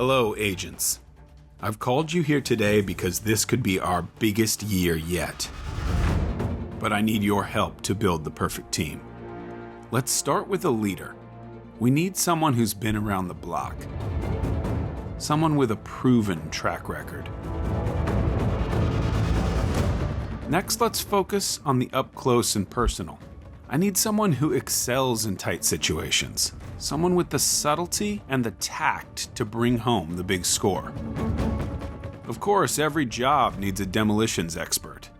Hello, agents. I've called you here today because this could be our biggest year yet. But I need your help to build the perfect team. Let's start with a leader. We need someone who's been around the block. Someone with a proven track record. Next, let's focus on the up close and personal. I need someone who excels in tight situations. Someone with the subtlety and the tact to bring home the big score. Of course, every job needs a demolitions expert.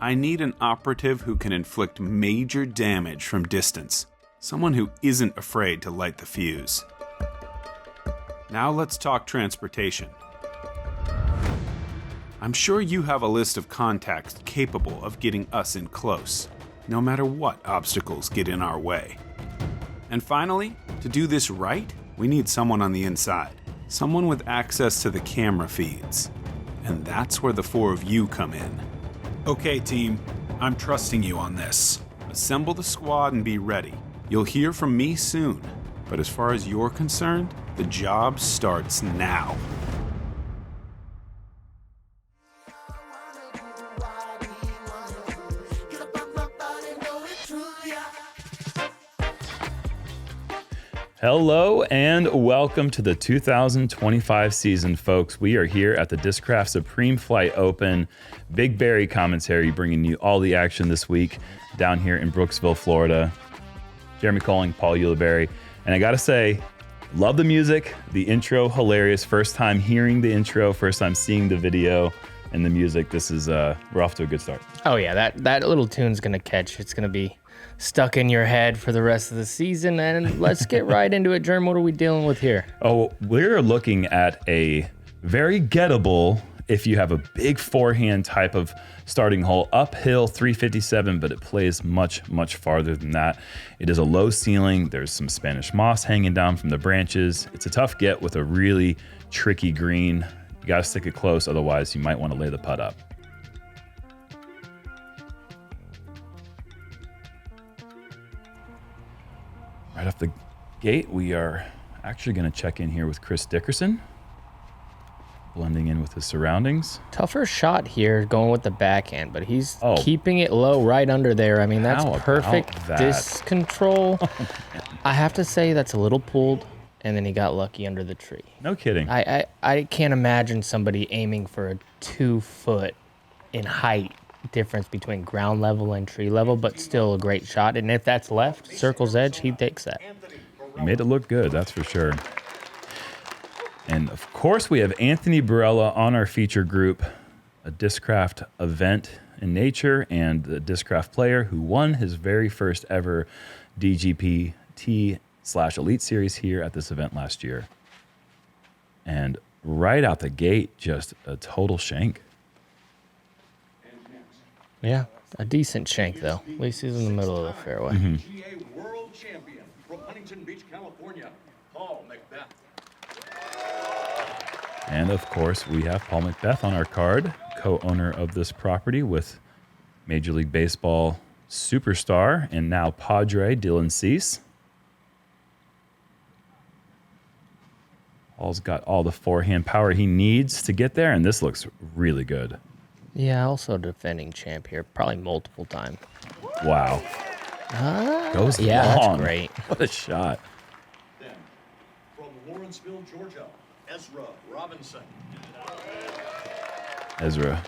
I need an operative who can inflict major damage from distance. Someone who isn't afraid to light the fuse. Now let's talk transportation. I'm sure you have a list of contacts capable of getting us in close, no matter what obstacles get in our way. And finally, to do this right, we need someone on the inside. Someone with access to the camera feeds. And that's where the four of you come in. Okay, team, I'm trusting you on this. Assemble the squad and be ready. You'll hear from me soon. But as far as you're concerned, the job starts now. Hello and welcome to the 2025 season, folks. We are here at the Discraft Supreme Flight Open. BigBarri commentary bringing you all the action this week down here in Brooksville, Florida. Jeremy Koling, Paul Ulibarri. And I gotta say, love the music, the intro, hilarious. First time hearing the intro, first time seeing the video and the music. This is, we're off to a good start. Oh yeah, that little tune's gonna catch. It's gonna be stuck in your head for the rest of the season. And let's get right into it. Jerm, what are we dealing with here? Oh, we're looking at a very gettable, if you have a big forehand type of starting hole, uphill 357, but it plays much, much farther than that. It is a low ceiling. There's some Spanish moss hanging down from the branches. It's a tough get with a really tricky green. You got to stick it close, otherwise you might want to lay the putt up. Right off the gate, we are actually going to check in here with Chris Dickerson, blending in with his surroundings. Tougher shot here going with the backhand, but he's keeping it low right under there. I mean, that's perfect disc control. I have to say that's a little pulled, and then he got lucky under the tree. No kidding. I can't imagine somebody aiming for a 2 foot in height difference between ground level and tree level, but still a great shot. And if that's left, circle's edge, he takes that. He made it look good, that's for sure. And of course, we have Anthony Barela on our feature group, a Discraft event in nature and the Discraft player who won his very first ever DGPT/Elite Series here at this event last year. And right out the gate, just a total shank. Yeah, a decent shank, though. At least he's in the middle of the fairway. PDGA World Champion from Huntington Beach, California, Paul McBeth. And of course, we have Paul McBeth on our card, co-owner of this property with Major League Baseball superstar and now Padre Dylan Cease. Paul's got all the forehand power he needs to get there, and this looks really good. Yeah, also defending champ here, probably multiple times. Wow. Goes long. That's great. What a shot. Then, from Lawrenceville, Georgia, Ezra Robinson. Ezra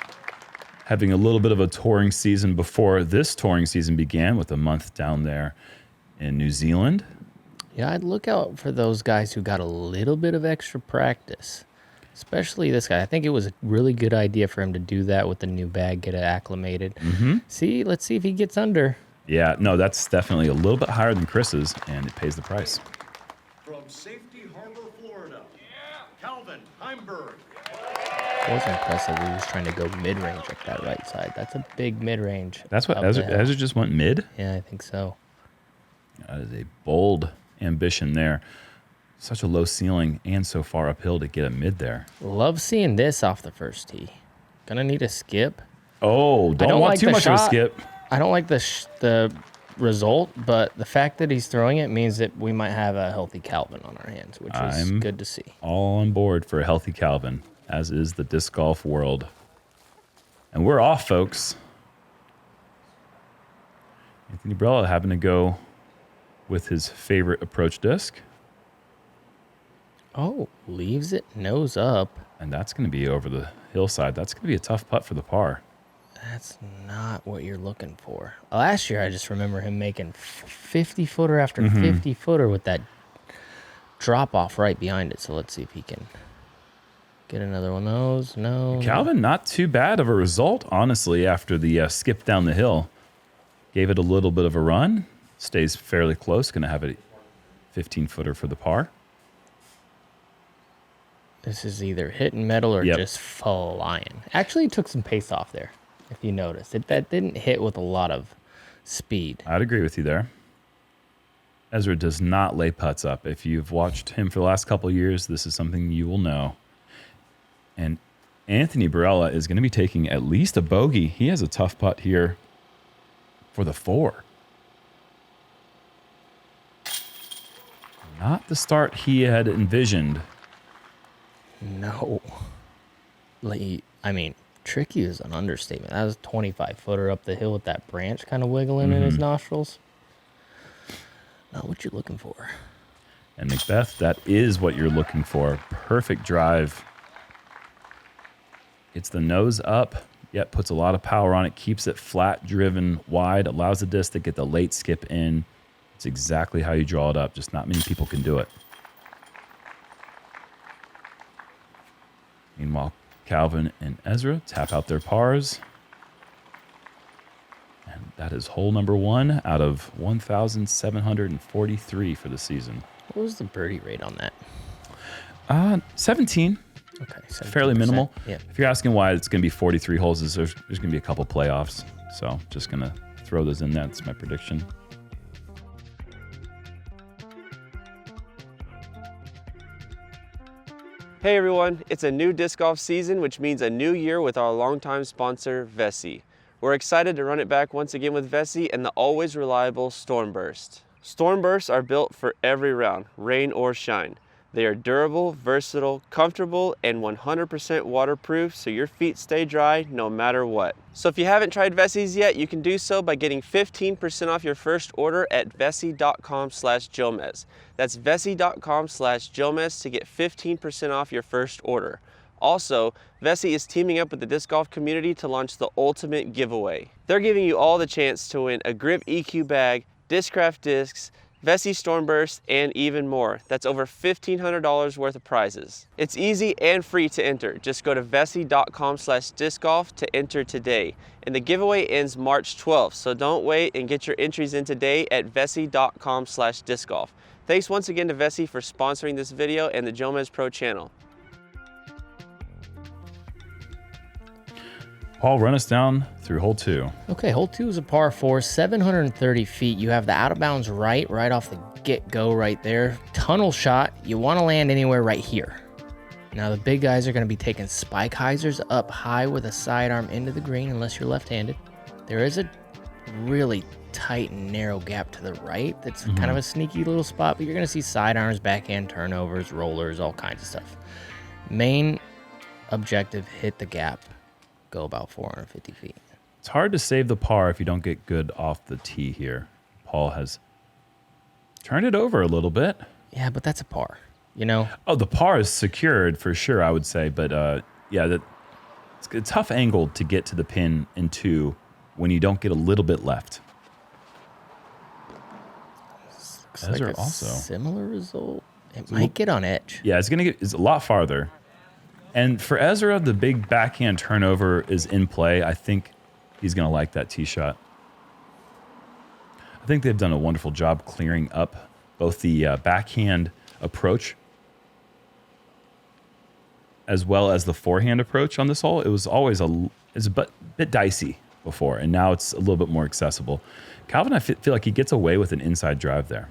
having a little bit of a touring season before this touring season began with a month down there in New Zealand. Yeah, I'd look out for those guys who got a little bit of extra practice. Especially this guy. I think it was a really good idea for him to do that with the new bag, get it acclimated. Mm-hmm. Let's see if he gets under. Yeah, no, that's definitely a little bit higher than Chris's, and it pays the price. From Safety Harbor, Florida, Calvin Heimburg. It was impressive. He was trying to go mid-range at that right side. That's a big mid-range. That's what Ezra just went mid? Yeah, I think so. That is a bold ambition there. Such a low ceiling and so far uphill to get a mid there. Love seeing this off the first tee. Gonna need a skip. Oh, don't want too much of a skip. I don't like the result, but the fact that he's throwing it means that we might have a healthy Calvin on our hands, which is good to see. All on board for a healthy Calvin, as is the disc golf world. And we're off, folks. Anthony Barela having to go with his favorite approach disc. Oh, leaves it nose up. And that's going to be over the hillside. That's going to be a tough putt for the par. That's not what you're looking for. Last year, I just remember him making 50-footer after 50-footer with that drop-off right behind it. So let's see if he can get another one of those. No. Calvin, not too bad of a result, honestly, after the skip down the hill. Gave it a little bit of a run. Stays fairly close. Going to have a 15-footer for the par. This is either hitting metal or just flying. Actually, took some pace off there, if you notice. That didn't hit with a lot of speed. I'd agree with you there. Ezra does not lay putts up. If you've watched him for the last couple of years, this is something you will know. And Anthony Barela is going to be taking at least a bogey. He has a tough putt here for the 4. Not the start he had envisioned. No. I mean, tricky is an understatement. That was a 25-footer up the hill with that branch kind of wiggling in his nostrils. Not what you're looking for. And McBeth, that is what you're looking for. Perfect drive. Gets the nose up, yet puts a lot of power on it, keeps it flat, driven wide, allows the disc to get the late skip in. It's exactly how you draw it up. Just not many people can do it. Meanwhile, Calvin and Ezra tap out their pars. And that is hole number 1 out of 1,743 for the season. What was the birdie rate on that? 17. Okay, 17%. Fairly minimal. Yeah. If you're asking why it's going to be 43 holes, there's going to be a couple playoffs. So just going to throw those in there. That's my prediction. Hey everyone, it's a new disc golf season, which means a new year with our longtime sponsor, Vessi. We're excited to run it back once again with Vessi and the always reliable Stormburst. Stormbursts are built for every round, rain or shine. They are durable, versatile, comfortable, and 100% waterproof, so your feet stay dry no matter what. So if you haven't tried Vessis yet, you can do so by getting 15% off your first order at vessi.com/Jomez. That's vessi.com/Jomez to get 15% off your first order. Also, Vessi is teaming up with the disc golf community to launch the ultimate giveaway. They're giving you all the chance to win a Grip EQ bag, Discraft discs, Vessi Stormburst, and even more. That's over $1,500 worth of prizes. It's easy and free to enter. Just go to vessi.com/discgolf to enter today. And the giveaway ends March 12th, so don't wait and get your entries in today at vessi.com/discgolf. Thanks once again to Vessi for sponsoring this video and the JomezPro channel. Paul, run us down through hole 2. Okay, hole 2 is a par 4, 730 feet. You have the out of bounds right off the get-go right there. Tunnel shot, you want to land anywhere right here. Now the big guys are going to be taking spike hyzers up high with a sidearm into the green unless you're left-handed. There is a really tight and narrow gap to the right that's kind of a sneaky little spot, but you're going to see sidearms, backhand turnovers, rollers, all kinds of stuff. Main objective, hit the gap. Go about 450 feet. It's hard to save the par if you don't get good off the tee here. Paul has turned it over a little bit. Yeah, but that's a par, you know? Oh, the par is secured for sure, I would say. But yeah, it's a tough angle to get to the pin in 2 when you don't get a little bit left. Looks Ezra like a also. similar result. It might get on edge. Yeah, it's a lot farther. And for Ezra, the big backhand turnover is in play. I think he's going to like that tee shot. I think they've done a wonderful job clearing up both the backhand approach as well as the forehand approach on this hole. It was always a bit dicey before, and now it's a little bit more accessible. Calvin, I feel like he gets away with an inside drive there.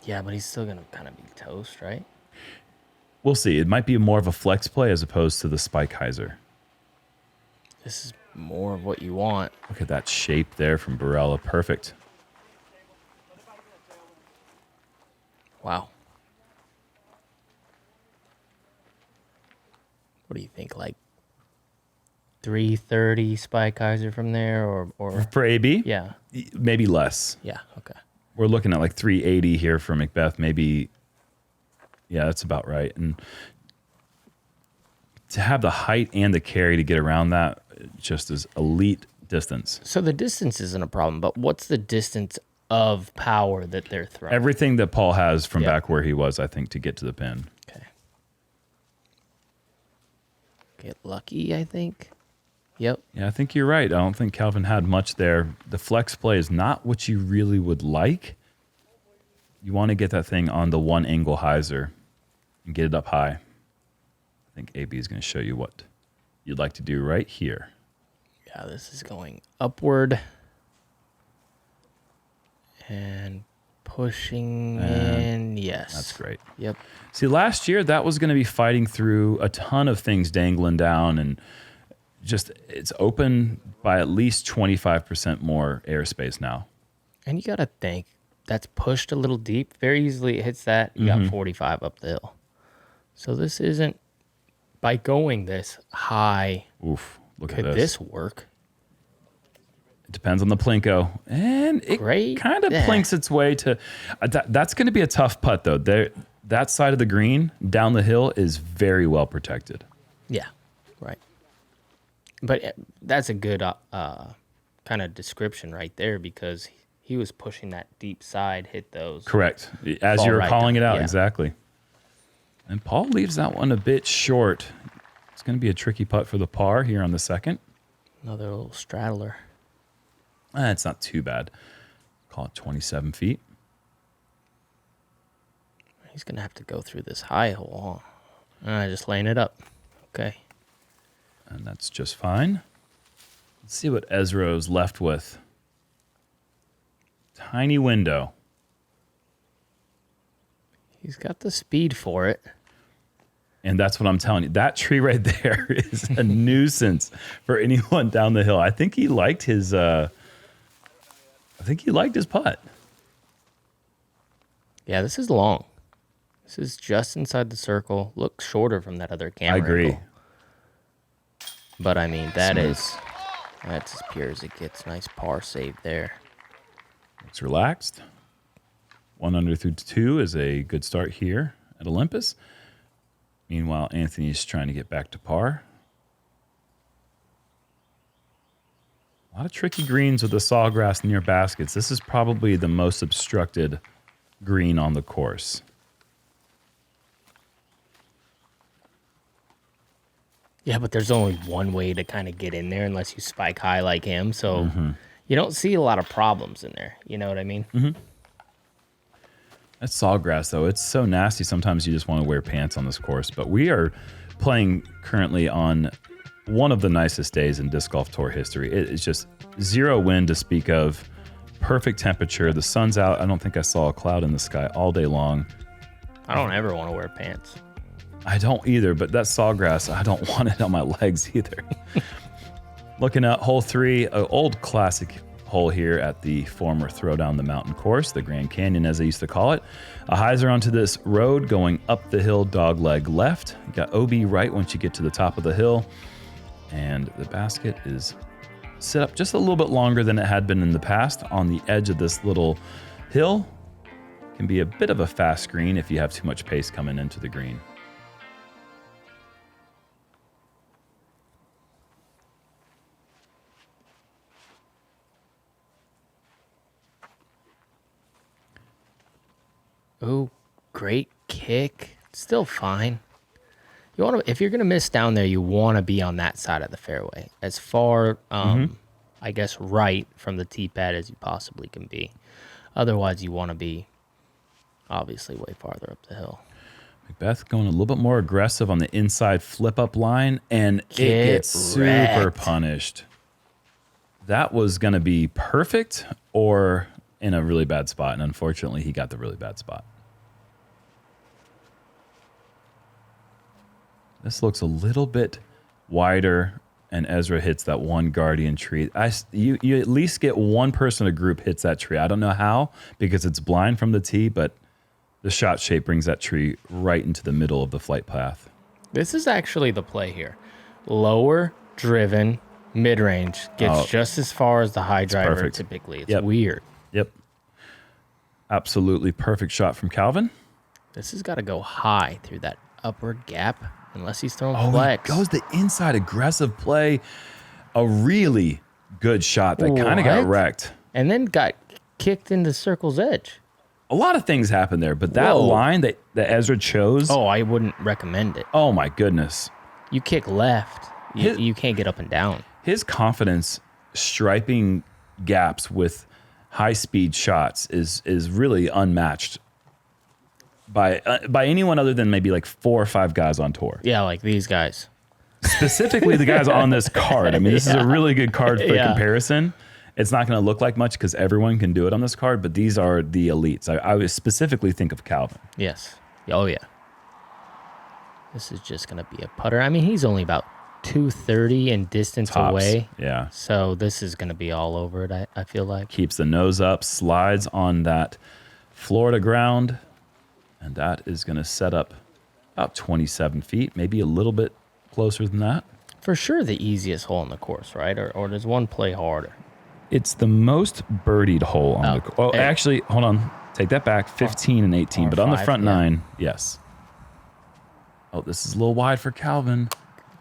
Yeah, but he's still going to kind of be toast, right? We'll see. It might be more of a flex play as opposed to the spike hyzer. This is more of what you want. Look at that shape there from Barela. Perfect. Wow. What do you think? Like 330 Spike Kaiser from there, or For AB? yeah, Maybe less. yeah, okay. We're looking at like 380 here for McBeth. Maybe, yeah, that's about right. And to have the height and the carry to get around that just is elite distance. So the distance isn't a problem, but what's the distance of power that they're throwing? Everything that Paul has from Yeah. back where he was, I think, to get to the pin. Okay. Get lucky, I think. Yep. Yeah, I think you're right. I don't think Calvin had much there. The flex play is not what you really would like. You want to get that thing on the one angle hyzer and get it up high. I think AB is going to show you what you'd like to do right here. Yeah, this is going upward and pushing in. Yes. That's great. Yep. See, last year that was going to be fighting through a ton of things dangling down, and just it's open by at least 25% more airspace now. And you got to think that's pushed a little deep. Very easily it hits that. You got 45 up the hill. So this isn't, by going this high, Oof, look could at this work? It depends on the plinko, and it Great. kind of Yeah. plinks its way to. That's going to be a tough putt, though. That side of the green down the hill is very well protected. Yeah, right. But that's a good kind of description right there, because he was pushing that deep side, hit those. Correct, as Fall you're right calling down. it out, Yeah. exactly. And Paul leaves that one a bit short. It's going to be a tricky putt for the par here on the second. Another little straddler. It's not too bad. Call it 27 feet. He's going to have to go through this high hole, huh? Just laying it up. Okay. And that's just fine. Let's see what Ezra is left with. Tiny window. He's got the speed for it. And that's what I'm telling you. That tree right there is a nuisance for anyone down the hill. I think he liked his putt. Yeah, this is long. This is just inside the circle. Looks shorter from that other camera I agree. angle. But I mean, that's as pure as it gets. Nice par save there. Looks relaxed. 1 under through 2 is a good start here at Olympus. Meanwhile, Anthony's trying to get back to par. A lot of tricky greens with the sawgrass near baskets. This is probably the most obstructed green on the course. Yeah, but there's only one way to kind of get in there unless you spike high like him. So you don't see a lot of problems in there. You know what I mean? That sawgrass, though, it's so nasty. Sometimes you just want to wear pants on this course. But we are playing currently on one of the nicest days in disc golf tour history. It's just zero wind to speak of. Perfect temperature. The sun's out. I don't think I saw a cloud in the sky all day long. I don't ever want to wear pants. I don't either, but that sawgrass, I don't want it on my legs either. Looking at hole 3, an old classic hole here at the former Throwdown the Mountain course, the Grand Canyon as they used to call it. A hyzer onto this road going up the hill, dogleg left. You got OB right once you get to the top of the hill. And the basket is set up just a little bit longer than it had been in the past on the edge of this little hill. Can be a bit of a fast green if you have too much pace coming into the green. Oh, great kick. Still fine. You want to, if you're gonna miss down there, you want to be on that side of the fairway, as far, I guess, right from the tee pad as you possibly can be. Otherwise, you want to be obviously way farther up the hill. McBeth going a little bit more aggressive on the inside flip up line, and it gets super wrecked. punished. That was going to be perfect or in a really bad spot, and unfortunately, he got the really bad spot. This looks a little bit wider, and Ezra hits that one guardian tree. You at least get one person in a group hits that tree. I don't know how, because it's blind from the tee, but the shot shape brings that tree right into the middle of the flight path. This is actually the play here. Lower, driven, mid-range gets just as far as the high driver perfect. typically. It's weird. Yep. Absolutely perfect shot from Calvin. This has got to go high through that upward gap unless he's throwing Oh, flex. he goes the inside aggressive play. A really good shot that kind of got What? wrecked. And then got kicked into circle's edge. A lot of things happened there, but that line that Ezra chose. Oh, I wouldn't recommend it. Oh my goodness. You kick left, you can't get up and down. His confidence striping gaps with high speed shots is really unmatched by anyone other than maybe like 4 or 5 guys on tour. Yeah, like these guys. Specifically the guys on this card. I mean, this is a really good card for comparison. It's not going to look like much because everyone can do it on this card, but these are the elites. I would specifically think of Calvin. Yes. Oh, yeah. This is just going to be a putter. I mean, he's only about 230 in distance Tops. away. Yeah. So this is going to be all over it, I feel like. Keeps the nose up, slides on that Florida ground, and that is going to set up about 27 feet, maybe a little bit closer than that. For sure the easiest hole on the course, right? Or does one play harder? It's the most birdied hole on the course. Oh, hey. actually, hold on. Take that back. 15 and 18, but on the R5, front yeah. 9, yes. Oh, this is a little wide for Calvin.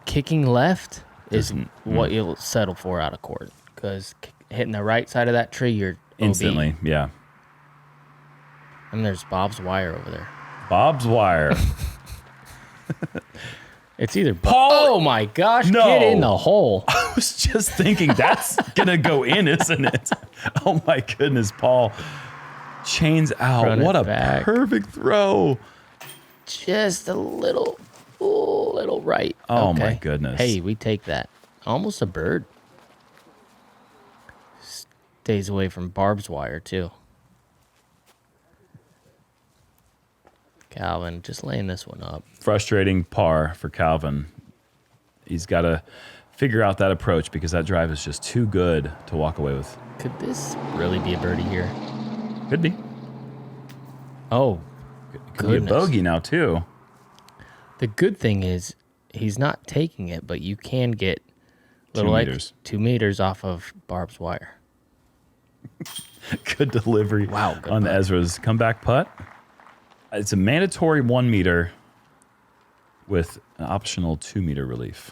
Kicking left is Doesn't- what you'll settle for out of court. Because hitting the right side of that tree, you're OB. Instantly, yeah. And there's Bob's wire over there. Bob's wire. It's either Paul- Oh my gosh, No. get in the hole. I was just thinking that's going to go in, isn't it? Oh my goodness, Paul. Chains out. Run it What a back. perfect throw. Just a little right. Oh, my goodness. Hey, we take that. Almost a bird. Stays away from Barb's wire, too. Calvin just laying this one up. Frustrating par for Calvin. He's got to figure out that approach because that drive is just too good to walk away with. Could this really be a birdie here? Could be. Oh, Could be a goodness. bogey now, too. The good thing is he's not taking it, but you can get 2 like meters. 2 meters off of Barb's wire. Good delivery Wow, good on putt. Ezra's comeback putt. It's a mandatory 1 meter with an optional 2 meter relief.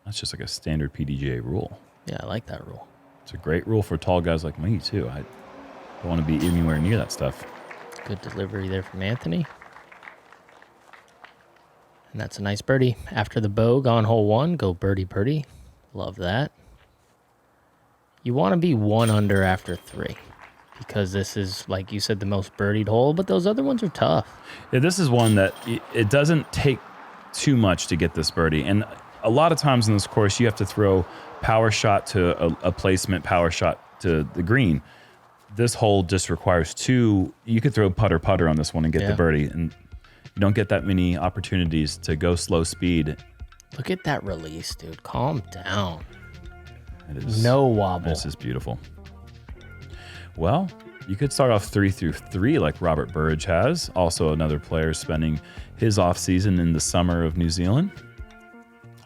That's just like a standard PDGA rule. Yeah, I like that rule. It's a great rule for tall guys like me, too. I don't want to be anywhere near that stuff. Good delivery there from Anthony. And that's a nice birdie. After the bogue on hole 1, go birdie, birdie. Love that. You want to be 1 under after 3 because this is, like you said, the most birdied hole, but those other ones are tough. Yeah, this is one that it doesn't take too much to get this birdie. And a lot of times in this course, you have to throw power shot to a placement, power shot to the green. This hole just requires 2. You could throw putter on this one and get the birdie. And you don't get that many opportunities to go slow speed. Look at that release, dude. Calm down. It is, No wobble. This is beautiful. Well, you could start off 3 through 3 like Robert Burridge has. Also another player spending his off season in the summer of New Zealand.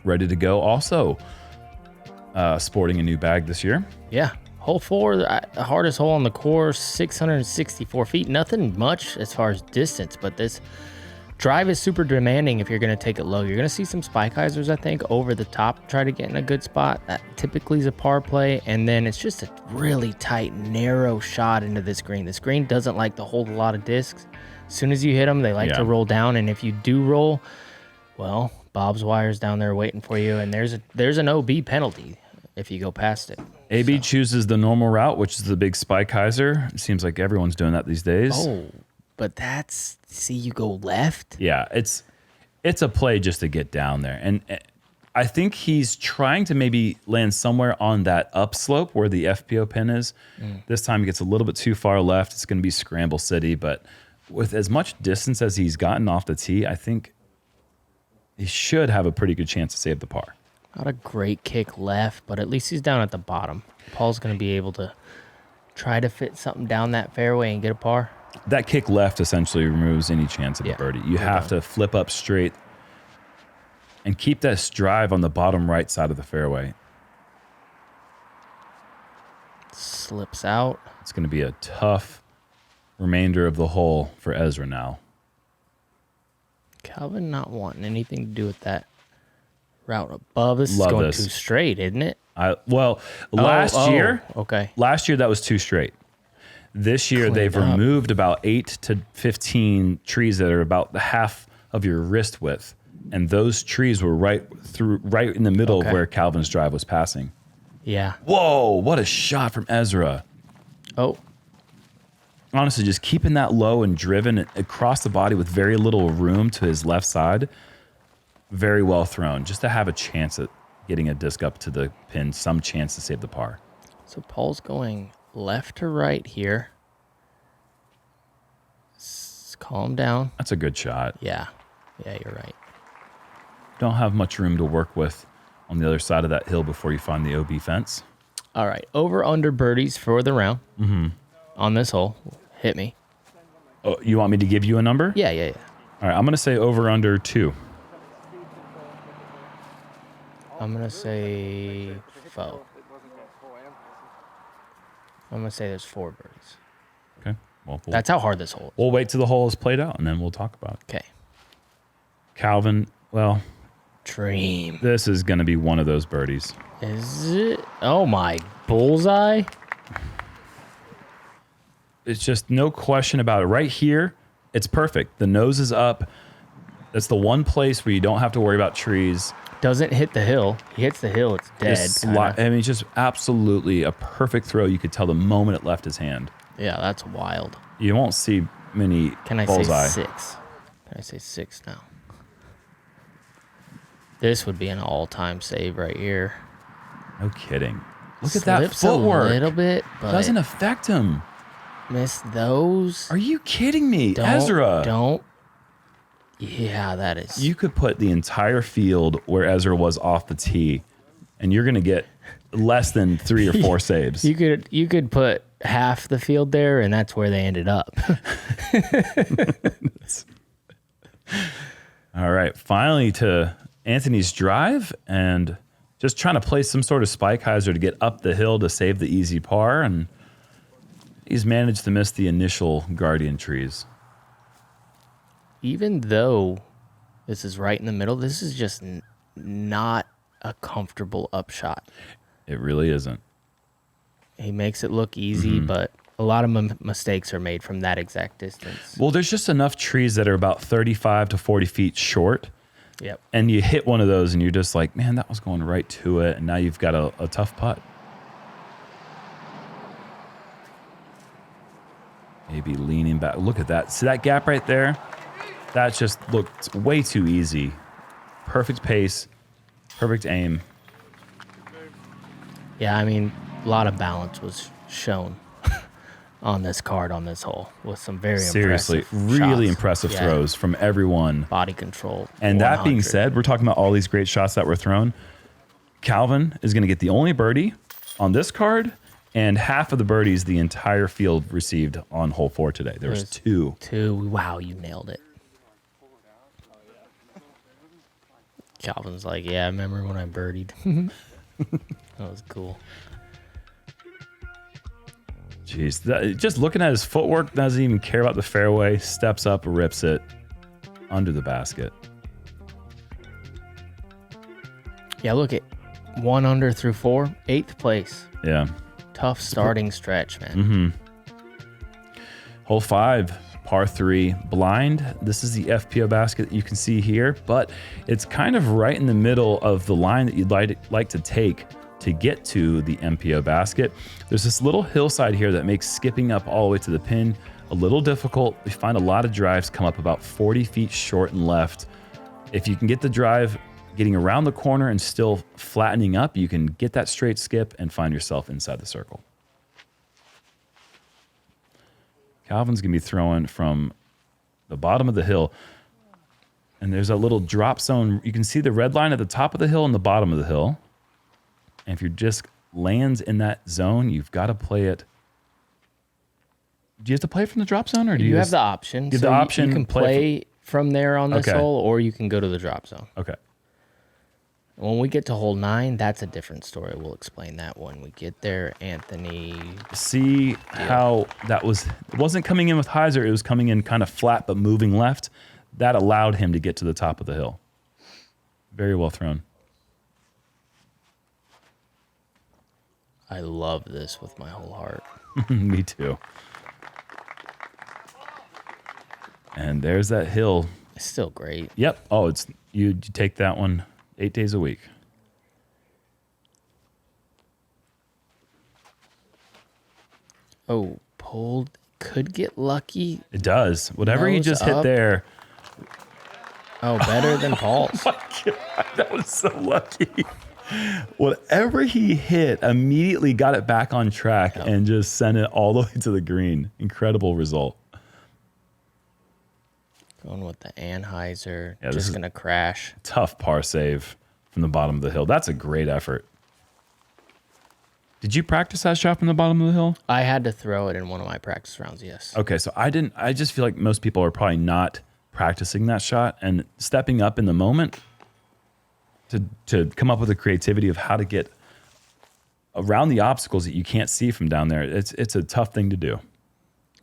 Ready to go. Also sporting a new bag this year. Yeah. Hole 4, the hardest hole on the course, 664 feet. Nothing much as far as distance, but this drive is super demanding if you're going to take it low. You're going to see some spike hyzers, I think, over the top, try to get in a good spot. That typically is a par play, and then it's just a really tight, narrow shot into this green. This green doesn't like to hold a lot of discs. As soon as you hit them, they like to roll down, and if you do roll, well, Bob's wire's down there waiting for you, and there's an OB penalty if you go past it. AB chooses the normal route, which is the big spike hyzer. It seems like everyone's doing that these days. Oh, but see, you go left. Yeah, it's a play just to get down there. And I think he's trying to maybe land somewhere on that upslope where the FPO pin is. This time he gets a little bit too far left. It's going to be Scramble City, but with as much distance as he's gotten off the tee, I think he should have a pretty good chance to save the par. Not a great kick left, but at least he's down at the bottom. Paul's going to be able to try to fit something down that fairway and get a par. that kick left essentially removes any chance of a Yeah, birdie. You no have doubt. to flip up straight and keep this drive on the bottom right side of the fairway. Slips out. It's going to be a tough remainder of the hole for Ezra now. Calvin not wanting anything to do with that route above. This Love is going this. too straight, isn't it? Last year, Okay. last year that was too straight. This year they've Cleaned up. removed about 8 to 15 trees that are about the half of your wrist width, and those trees were right in the middle of Okay. where Calvin's drive was passing. Yeah. Whoa, what a shot from Ezra. Oh, Honestly, just keeping that low and driven across the body with very little room to his left side. Very well thrown, just to have a chance at getting a disc up to the pin, some chance to save the par. so Paul's going left to right here. Calm down. That's a good shot. Yeah. Yeah, you're right. Don't have much room to work with on the other side of that hill before you find the OB fence. All right. Over under birdies for the round on this hole. Hit me. Oh, you want me to give you a number? Yeah. All right, I'm going to say over under 2. I'm going to say foe. I'm going to say there's 4 birdies. Okay. Well, That's how hard this hole is. we'll wait till the hole is played out, and then we'll talk about it. Okay. Calvin, well, Dream. this is going to be one of those birdies. Is it? Oh, my bullseye. It's just no question about it. Right here, it's perfect. The nose is up. That's the one place where you don't have to worry about trees. Doesn't hit the hill. He hits the hill, it's dead. I mean, just absolutely a perfect throw. You could tell the moment it left his hand. Yeah, that's wild. You won't see many Can I bullseye. say 6? Can I say 6 now? This would be an all-time save right here. No kidding. Look at that Slips footwork. a little bit, but Doesn't affect him. miss those. Are you kidding me, Don't, Ezra? Don't. Yeah, that is. You could put the entire field where Ezra was off the tee, and you're going to get less than 3 or 4 saves. You could put half the field there, and that's where they ended up. All right, finally to Anthony's drive, and just trying to play some sort of spike hyzer to get up the hill to save the easy par, and he's managed to miss the initial guardian trees. Even though this is right in the middle, this is just not a comfortable upshot. It really isn't. He makes it look easy, but a lot of mistakes are made from that exact distance. Well, there's just enough trees that are about 35 to 40 feet short, Yep. and you hit one of those, and you're just like, man, that was going right to it, and now you've got a tough putt. Maybe leaning back. Look at that. See that gap right there? That just looked way too easy. Perfect pace, perfect aim. Yeah, I mean, a lot of balance was shown on this card on this hole with some very Seriously, impressive really shots. impressive Yeah, throws from everyone. Body control. And that being 100. said, we're talking about all these great shots that were thrown. Calvin is going to get the only birdie on this card, and half of the birdies the entire field received on hole 4 today. There was There's 2. Wow, you nailed it. Calvin's like, yeah, I remember when I birdied. That was cool. Jeez, just looking at his footwork, doesn't even care about the fairway, steps up, rips it under the basket. Yeah, look at 1 under through 4, 8th place. Yeah. Tough starting stretch, man. Hole 5, par 3, blind. This is the FPO basket that you can see here, but it's kind of right in the middle of the line that you'd like to take to get to the MPO basket. There's this little hillside here that makes skipping up all the way to the pin a little difficult. We find a lot of drives come up about 40 feet short and left. If you can get the drive getting around the corner and still flattening up, you can get that straight skip and find yourself inside the circle. Calvin's going to be throwing from the bottom of the hill, and there's a little drop zone. You can see the red line at the top of the hill and the bottom of the hill. And if you just lands in that zone, you've got to play it Do you have to play from the drop zone, or do You have just, the option. You have the option. You can play from there on this Okay. hole, or you can go to the drop zone. Okay. When we get to hole 9, that's a different story. We'll explain that when we get there. Anthony. See how that was, it wasn't coming in with hyzer, it was coming in kind of flat but moving left. That allowed him to get to the top of the hill. Very well thrown. I love this with my whole heart. Me too. And there's that hill. It's still great. Yep. Oh, it's you take that one 8 days a week. Oh, pulled. Could get lucky. It does. Whatever he Nose just hit up. there. Oh, better than Paul's. That was so lucky. Whatever he hit, immediately got it back on track and just sent it all the way to the green. Incredible result. Going with the Anheuser. Yeah, this Just is- going to crash. Tough par save from the bottom of the hill. That's a great effort. Did you practice that shot from the bottom of the hill? I had to throw it in one of my practice rounds, yes. Okay, so I didn't. I just feel like most people are probably not practicing that shot and stepping up in the moment to come up with the creativity of how to get around the obstacles that you can't see from down there. It's a tough thing to do.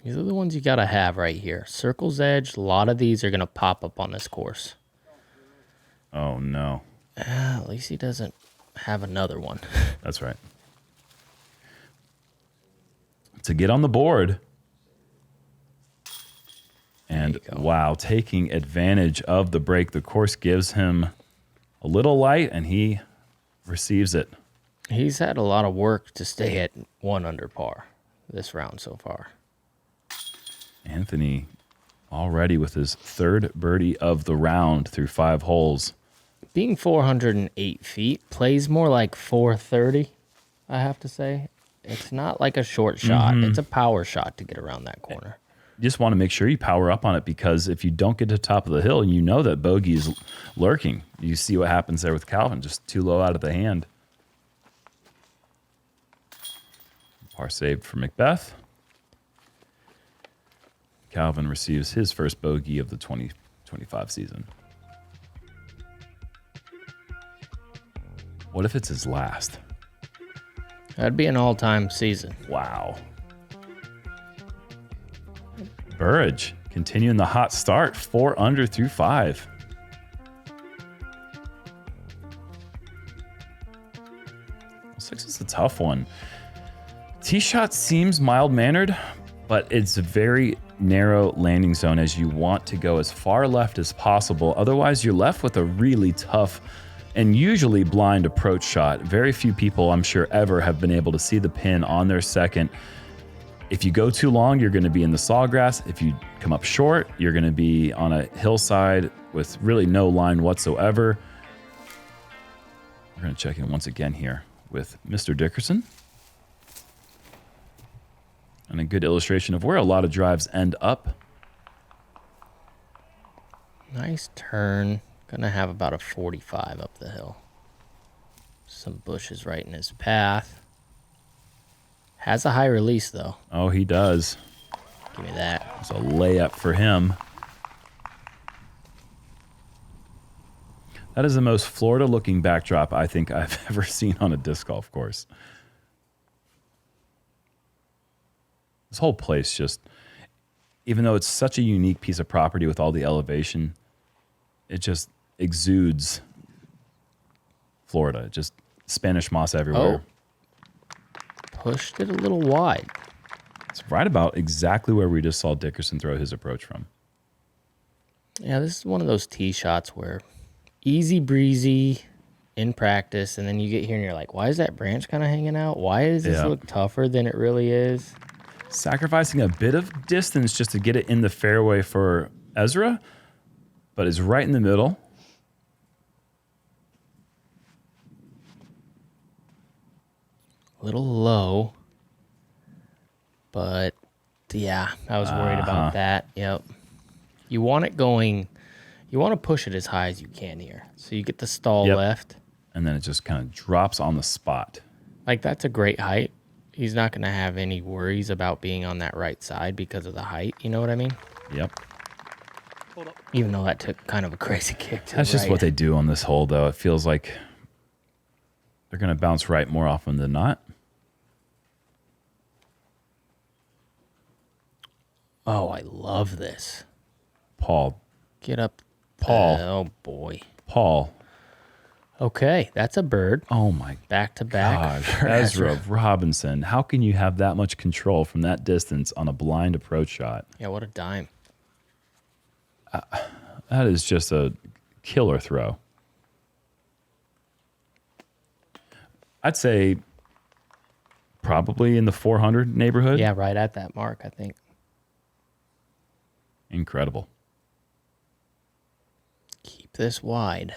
These are the ones you got to have right here. Circle's Edge, a lot of these are going to pop up on this course. Oh no, At least he doesn't have another one. that's right. To get on the board. And There you go. wow, taking advantage of the break. The course gives him a little light and he receives it. He's had a lot of work to stay at 1 under par this round so far. Anthony already with his third birdie of the round through 5 holes. Being 408 feet, plays more like 430, I have to say. It's not like a short shot. It's a power shot to get around that corner. You just want to make sure you power up on it, because if you don't get to the top of the hill and you know that bogey is lurking, you see what happens there with Calvin, just too low out of the hand. Par saved for McBeth. Calvin receives his first bogey of the 2025 season. What if it's his last? That'd be an all-time season. Wow. Burridge continuing the hot start, 4 under through 5. Six is a tough one. Tee shot seems mild-mannered, but it's a very narrow landing zone as you want to go as far left as possible. Otherwise, you're left with a really tough and usually blind approach shot. Very few people, I'm sure, ever have been able to see the pin on their second. If you go too long, you're going to be in the sawgrass. If you come up short, you're going to be on a hillside with really no line whatsoever. We're going to check in once again here with Mr. Dickerson. And a good illustration of where a lot of drives end up. Nice turn. Gonna have about a 45 up the hill. Some bushes right in his path. Has a high release though. Oh, he does. Give me that. It's a layup for him. That is the most Florida-looking backdrop I think I've ever seen on a disc golf course. This whole place just, even though it's such a unique piece of property with all the elevation, it just exudes Florida. Just Spanish moss everywhere. Pushed it a little wide. It's right about exactly where we just saw Dickerson throw his approach from. Yeah, this is one of those tee shots where easy breezy in practice, and then you get here and you're like, why is that branch kind of hanging out? Why does this look tougher than it really is? Sacrificing a bit of distance just to get it in the fairway for Ezra, but is right in the middle. A little low, but yeah, I was worried about that. Yep. You want it going, you want to push it as high as you can here. So you get the stall left. And then it just kind of drops on the spot. Like, that's a great height. he's not going to have any worries about being on that right side because of the height. You know what I mean? Yep. Even though that took kind of a crazy kick to That's the just right. what they do on this hole, though. It feels like they're going to bounce right more often than not. Oh, I love this. Paul. Get up. Paul. Oh, boy. Paul. Okay, that's a bird. Oh, my Back to back. gosh. for Ezra Robinson. How can you have that much control from that distance on a blind approach shot? Yeah, what a dime. That is just a killer throw. I'd say probably in the 400 neighborhood. Yeah, right at that mark, I think. Incredible. Keep this wide.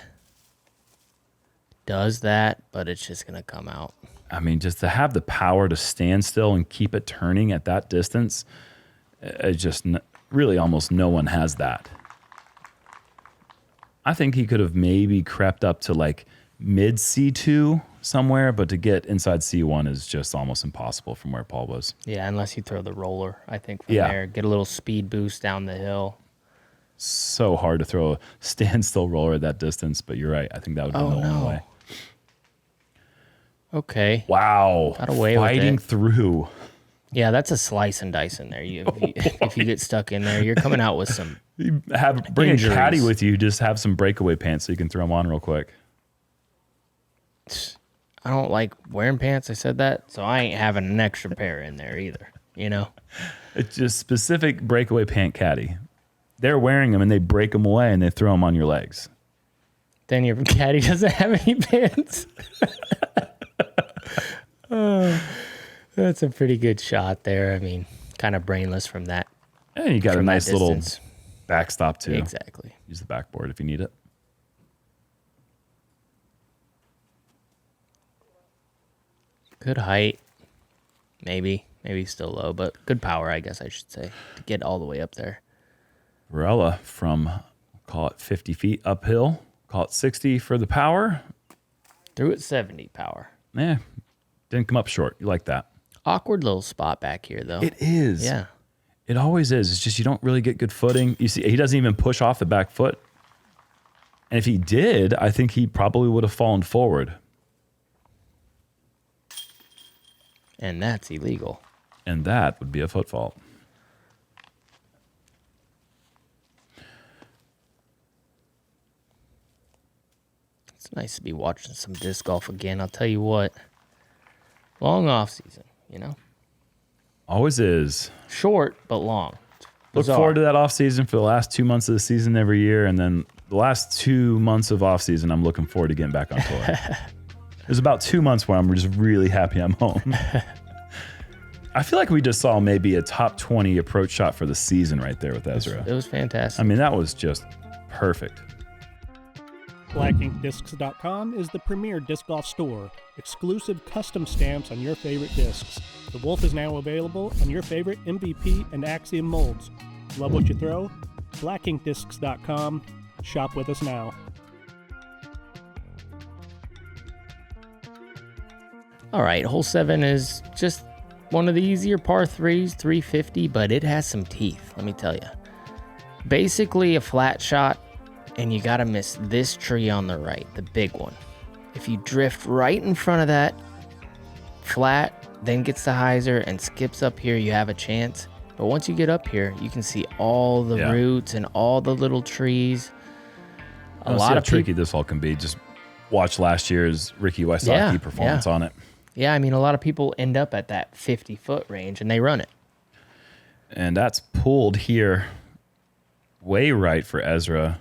Does that, but it's just going to come out. I mean, just to have the power to stand still and keep it turning at that distance, really almost no one has that. I think he could have maybe crept up to like mid C2 somewhere, but to get inside C1 is just almost impossible from where Paul was. Yeah, unless you throw the roller, I think, from Yeah. there. Get a little speed boost down the hill. So hard to throw a standstill roller at that distance, but you're right. I think that would be the only way. Okay. Wow. Got away with Fighting it. through. Yeah, that's a slice and dice in there. If you get stuck in there, you're coming out with some. Bring Injuries. a caddy with you. Just have some breakaway pants so you can throw them on real quick. I don't like wearing pants. I said that, so I ain't having an extra pair in there either. You know. It's just specific breakaway pant caddy. They're wearing them and they break them away and they throw them on your legs. Then your caddy doesn't have any pants. Oh, that's a pretty good shot there. I mean, kind of brainless from that. And you got a from that nice little distance. backstop too. Exactly. Use the backboard if you need it. Good height. Maybe still low, but good power, I guess I should say, to get all the way up there. Barela from, call it 50 feet uphill. Call it 60 for the power. Threw it 70 power. Didn't come up short. You like that. Awkward little spot back here, though. It is. Yeah. It always is. It's just you don't really get good footing. You see, he doesn't even push off the back foot. And if he did, I think he probably would have fallen forward. And that's illegal. And that would be a foot fault. It's nice to be watching some disc golf again. I'll tell you what. Long off season, you know? Always is. Short, but long. Look forward to that off season for the last 2 months of the season every year. And then the last 2 months of off season, I'm looking forward to getting back on tour. There's about 2 months where I'm just really happy I'm home. I feel like we just saw maybe a top 20 approach shot for the season right there with Ezra. It was fantastic. I mean, that was just perfect. BlackInkDiscs.com is the premier disc golf store. Exclusive custom stamps on your favorite discs. The Wolf is now available on your favorite MVP and Axiom molds. Love what you throw? BlackInkDiscs.com. Shop with us now. All right, hole 7 is just one of the easier par 3s, 350, but it has some teeth, let me tell you. Basically a flat shot, and you got to miss this tree on the right, the big one. If you drift right in front of that flat, then gets the hyzer and skips up here, you have a chance. But once you get up here, you can see all the roots and all the little trees. A lot of tricky this all can be. Just watch last year's Ricky Wysocki performance on it. Yeah, I mean, a lot of people end up at that 50-foot range, and they run it. And that's pulled here way right for Ezra.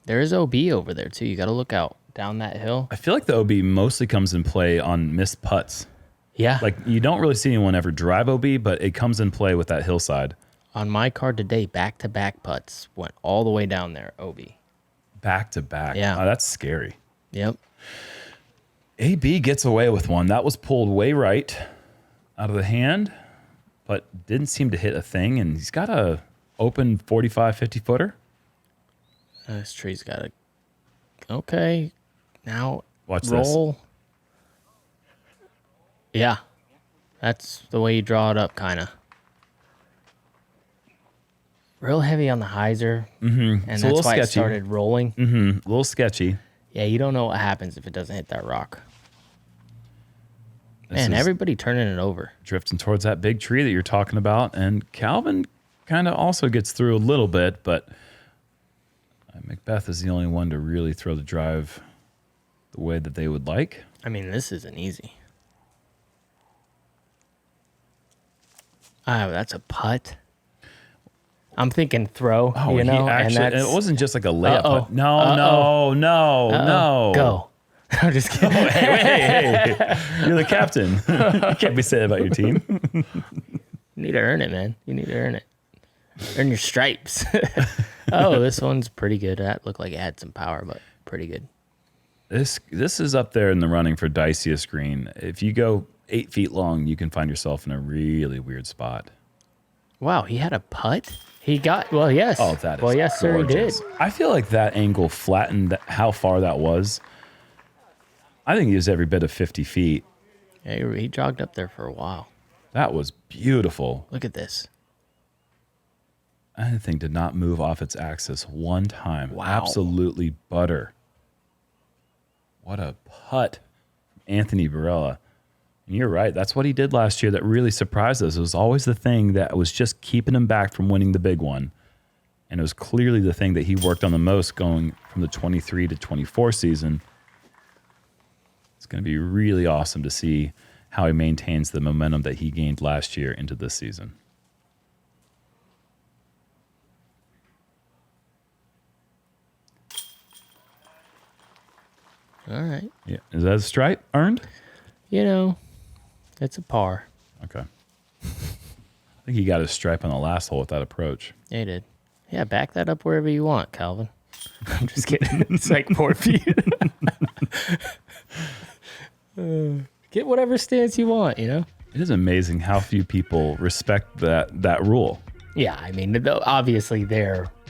There is OB over there, too. You got to look out down that hill. I feel like the OB mostly comes in play on missed putts. Yeah. Like, you don't really see anyone ever drive OB, but it comes in play with that hillside. On my card today, back-to-back putts went all the way down there, OB. Back to back. Yeah. Oh, that's scary. Yep. AB gets away with one. That was pulled way right out of the hand, but didn't seem to hit a thing. And he's got a open 45, 50-footer. This tree's got a... Okay. Now, Watch roll. Yeah. That's the way you draw it up, kind of. Real heavy on the hyzer. Mm-hmm. And that's why it started rolling. Mm-hmm. A little sketchy. Yeah, you don't know what happens if it doesn't hit that rock. Man, everybody turning it over. Drifting towards that big tree that you're talking about. And Calvin kind of also gets through a little bit, but McBeth is the only one to really throw the drive the way that they would like. I mean, this isn't easy. Oh, that's a putt. I'm thinking throw, you know, and it wasn't just like a layup. Putt. No. Go. I'm just kidding. Hey. You're the captain. You can't be saying about your team. You need to earn it, man. You need to earn it. Earn your stripes. Oh, this one's pretty good. That looked like it had some power, but pretty good. This is up there in the running for diciest green. If you go 8 feet long, you can find yourself in a really weird spot. Wow, he had a putt? He got, well, yes. Oh, that is well, yes, sir, he did. I feel like that angle flattened how far that was. I think he was every bit of 50 feet. Yeah, he jogged up there for a while. That was beautiful. Look at this. That thing did not move off its axis one time. Wow. Absolutely butter. What a putt. Anthony Barela. And you're right. That's what he did last year that really surprised us. It was always the thing that was just keeping him back from winning the big one. And it was clearly the thing that he worked on the most going from the 23 to 24 season. It's going to be really awesome to see how he maintains the momentum that he gained last year into this season. All right. Yeah. Is that a stripe earned? You know, it's a par. Okay. I think he got his stripe on the last hole with that approach. Yeah, he did. Yeah, back that up wherever you want, Calvin. I'm just kidding. It's like 4 feet. Get whatever stance you want, you know? It is amazing how few people respect that rule. Yeah, I mean, obviously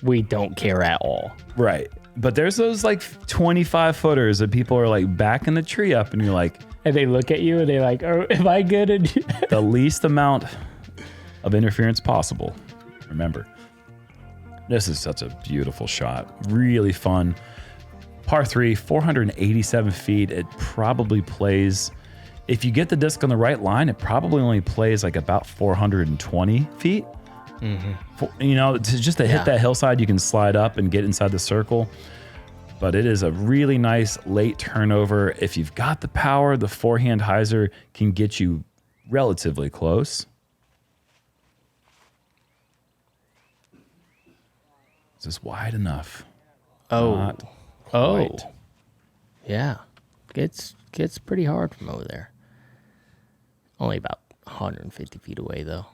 we don't care at all. Right. But there's those like 25 footers that people are like backing the tree up and you're like... And they look at you and they're like, oh, am I good? The least amount of interference possible. Remember, this is such a beautiful shot. Really fun. Par 3, 487 feet. It probably plays... If you get the disc on the right line, it probably only plays like about 420 feet. Mm-hmm. You know, just to hit that hillside, you can slide up and get inside the circle. But it is a really nice late turnover. If you've got the power, the forehand hyzer can get you relatively close. Is this wide enough? Oh. Yeah. Gets pretty hard from over there. Only about 150 feet away, though.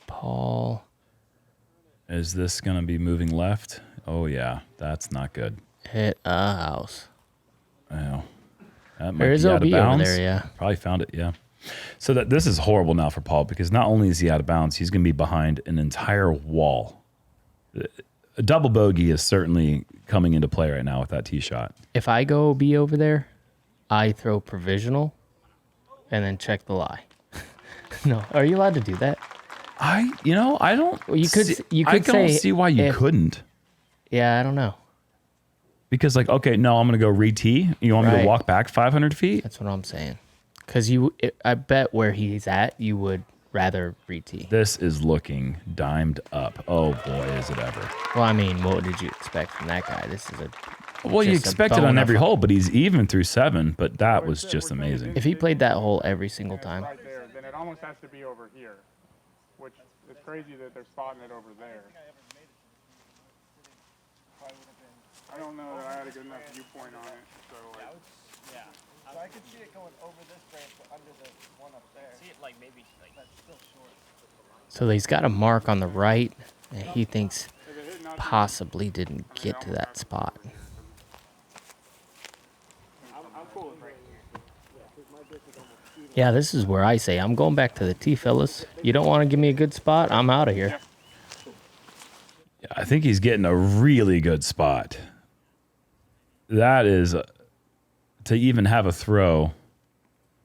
Paul. Is this going to be moving left? Oh, yeah. That's not good. Hit a house. Well, that might there is be OB out of bounds. over there, yeah. Probably found it, yeah. So this is horrible now for Paul because not only is he out of bounds, he's going to be behind an entire wall. A double bogey is certainly coming into play right now with that tee shot. If I go OB over there, I throw provisional and then check the lie. No, are you allowed to do that? I don't. Well, you could I don't say see why you couldn't. Yeah, I don't know. Because like, okay, no, I'm going to go re-tee. You want me to walk back 500 feet? That's what I'm saying. Because I bet where he's at, you would rather re-tee. This is looking dimed up. Oh boy, is it ever. Well, I mean, what did you expect from that guy? This is Well, you expect it on every hole, but he's even through 7. But that was just amazing. If he played that hole every single time. Right there, then it almost has to be over here, which is crazy that they're spotting it over there. I don't know that I had a good enough viewpoint on it, so like. So I could see it going over this branch, but under the one up there. See it like maybe like that's still short. So he's got a mark on the right, and he thinks possibly didn't get to that spot. Yeah, this is where I say I'm going back to the tee, fellas. You don't want to give me a good spot? I'm out of here. Yeah, I think he's getting a really good spot. That is to even have a throw.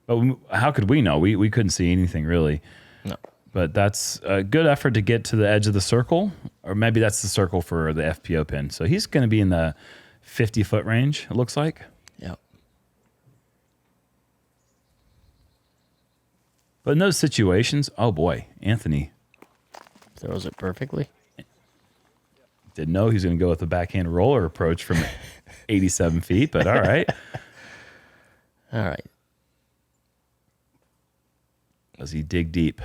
But how could we know? We couldn't see anything really. No. But that's a good effort to get to the edge of the circle, or maybe that's the circle for the FPO pin. So he's going to be in the 50-foot range, it looks like. Yep. But in those situations, oh boy, Anthony Throws it perfectly. didn't know he was going to go with the backhand roller approach from 87 feet, but all right. All right. Does he dig deep?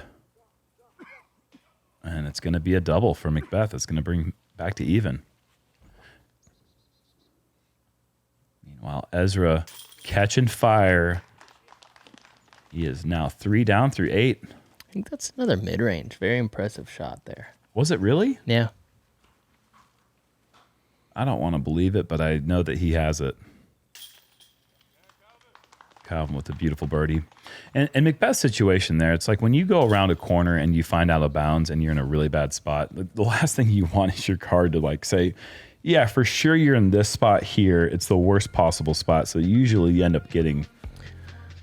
And it's going to be a double for McBeth. It's going to bring back to even. Meanwhile, Ezra catching fire. He is now 3 down through 8. I think that's another mid-range. Very impressive shot there. Was it really? Yeah. I don't want to believe it, but I know that he has it. Calvin with a beautiful birdie. And McBeth's situation there, it's like when you go around a corner and you find out of bounds and you're in a really bad spot, the last thing you want is your card to like say, yeah, for sure you're in this spot here. It's the worst possible spot. So usually you end up getting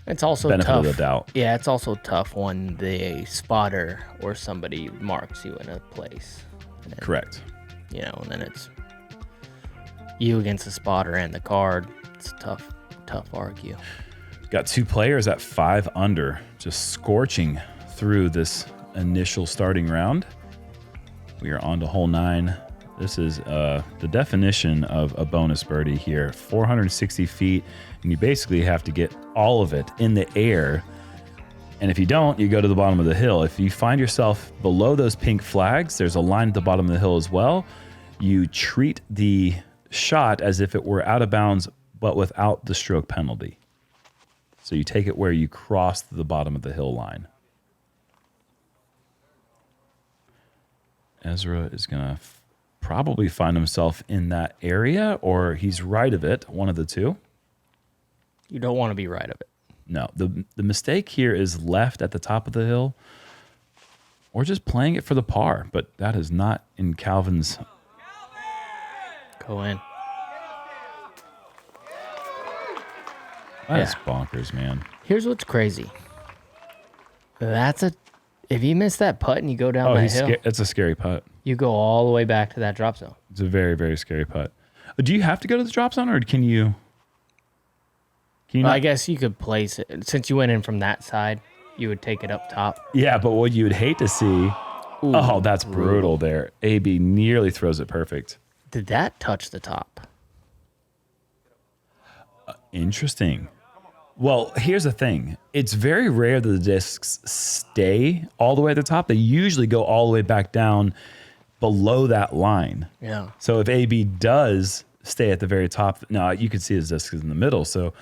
It's also benefit tough. of the doubt. Yeah, it's also tough when the spotter or somebody marks you in a place. And, Correct. You know, and then it's you against the spotter and the card. It's tough argue. Got 2 players at 5 under, just scorching through this initial starting round. We are on to hole 9. This is the definition of a bonus birdie here. 460 feet, and you basically have to get all of it in the air. And if you don't, you go to the bottom of the hill. If you find yourself below those pink flags, there's a line at the bottom of the hill as well. You treat the shot as if it were out of bounds, but without the stroke penalty. So you take it where you cross the bottom of the hill line. Ezra is going to probably find himself in that area, or he's right of it, one of the two. You don't want to be right of it. No, the mistake here is left at the top of the hill, or just playing it for the par, but that is not in Calvin's. Go in. That's bonkers, man. Here's what's crazy. If you miss that putt and you go down that hill, it's a scary putt. you go all the way back to that drop zone. It's a very, very scary putt. Do you have to go to the drop zone, or can you? Well, I guess you could place it. Since you went in from that side, you would take it up top. Yeah, but what you would hate to see. Ooh, oh, that's brutal there. AB nearly throws it perfect. Did that touch the top? Interesting. Well, here's the thing. It's very rare that the discs stay all the way at the top. They usually go all the way back down below that line. Yeah. So if AB does stay at the very top, no, you can see his disc is in the middle. So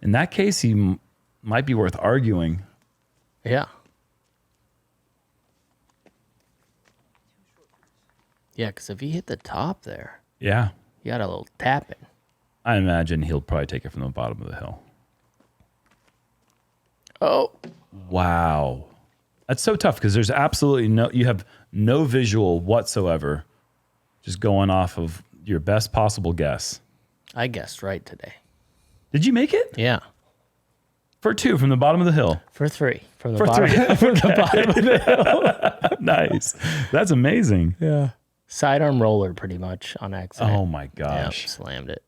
in that case, he might be worth arguing. Yeah. Yeah, because if he hit the top there, Yeah. you got a little tapping. I imagine he'll probably take it from the bottom of the hill. Oh. Wow. That's so tough because there's absolutely you have no visual whatsoever, just going off of your best possible guess. I guessed right today. Did you make it? Yeah. For 2 from the bottom of the hill. For 3. From the For bottom, 3. from the bottom of the hill. Nice. That's amazing. Yeah. Sidearm roller pretty much on accident. Oh my gosh. Yep, slammed it.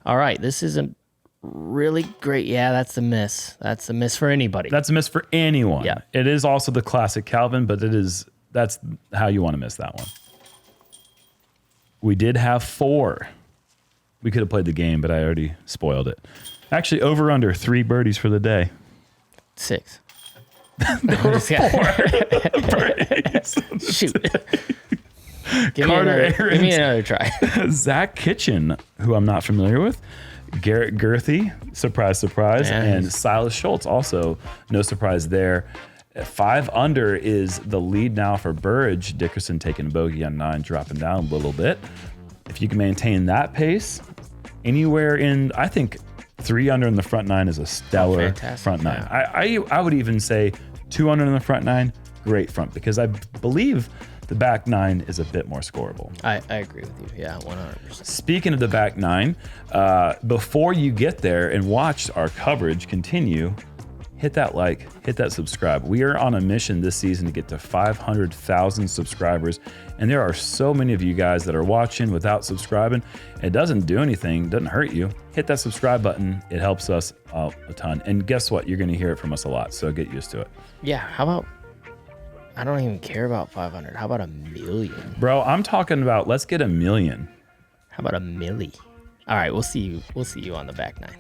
All right. This isn't really great. Yeah, that's the miss. That's the miss for anybody. That's a miss for anyone. Yeah. It is also the classic Calvin, but that's how you want to miss that one. We did have 4. We could have played the game, but I already spoiled it. Actually, over under 3 birdies for the day. 6. There were 4 birdies. Shoot. Give me another try. Zach Kitchen, who I'm not familiar with. Garrett Girthy, surprise, surprise. And Silas Schultz, also no surprise there. 5 under is the lead now for Burridge. Dickerson taking bogey on 9, dropping down a little bit. If you can maintain that pace, anywhere in, I think 3 under in the front 9 is a stellar front 9. Yeah. I would even say 2 under in the front 9, great front, because I believe the back 9 is a bit more scoreable. I agree with you. Yeah, 100%. Speaking of the back 9, before you get there and watch our coverage continue, hit that like, hit that subscribe. We are on a mission this season to get to 500,000 subscribers. And there are so many of you guys that are watching without subscribing. It doesn't do anything, doesn't hurt you. Hit that subscribe button. It helps us a ton. And guess what? You're going to hear it from us a lot. So get used to it. Yeah. How about, I don't even care about 500. How about 1 million? Bro, I'm talking about let's get 1 million. How about 1 milli? All right. We'll see you on the back nine.